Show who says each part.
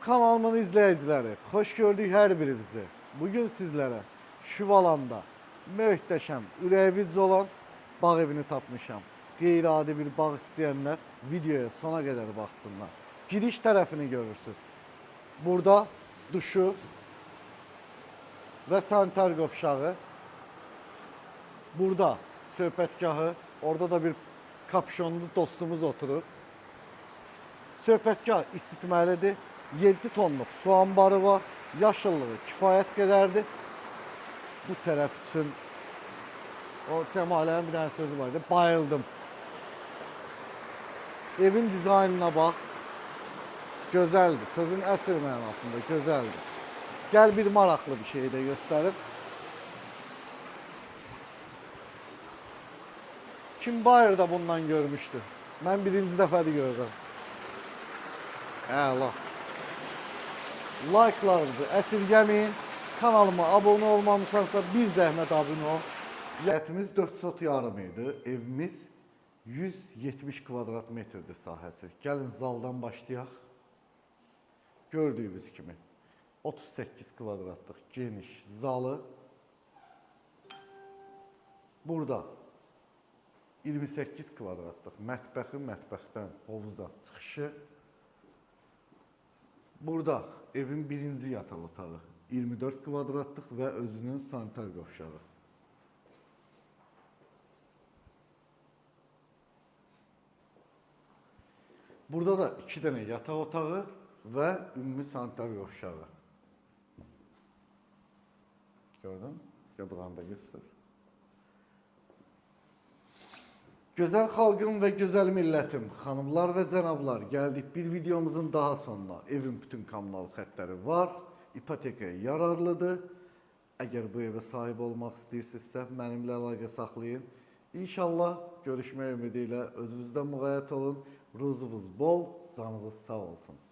Speaker 1: Kanalımın izleyicileri, hoş gördük her birinizi. Bugün sizlere şu alanda möhtəşəm, ürəyiniz olan bağ evini tapmışam. Qeyri-adi bir bağ istəyənlər videoya sona kadar baxsınlar. Giriş tərəfini görürsünüz. Burada duşu ve sanitar qovşağı. Burada söhbətgahı, orada da bir kapşonlu dostumuz oturur. Söhbətgah isitməlidir. 7 tonluq su ambarı var. Yaşıllığı kifayət qədərdir. Bu tərəf üçün o Cəmalənin bir dənə sözü vardı. Bayıldım. Evin dizaynına bax. Gözəldir. Sözün əsl mənasında gözəldir. Gəl bir maraqlı bir şey də göstərib. Kim Bayır'da bundan görmüştü? Ben birinci dəfədir görürəm. Əla. Like'larınızı əsirgəməyin. Kanalıma abone olmamışsansa bir zəhmət abone ol. Yətimiz 4 sot yarım idi. Evimiz 170 kvadrat metrdir sahəsi. Gəlin zaldan başlayaq. Gördüyünüz kimi 38 kvadratlıq geniş zalı. Burada 28 kvadratlıq mətbəxi, mətbəxdən hovuza çıxışı. Burada evin birinci yataq otağı 24 kvadratlıq və özünün sanitar qovşağı. Burada da 2 dənə yataq otağı və ümumi sanitar qovşağı. Gördün? Yadığanda göstər. Gözəl xalqım və gözəl millətim, xanımlar və cənablar, gəldik bir videomuzun daha sonuna. Evin bütün kommunal xətləri var, ipotekaya yararlıdır. Əgər bu evə sahib olmaq istəyirsinizsə, mənimlə əlaqə saxlayın. İnşallah görüşmək ümidi ilə özünüzdən müğayət olun. Ruzunuz bol, canınız sağ olsun.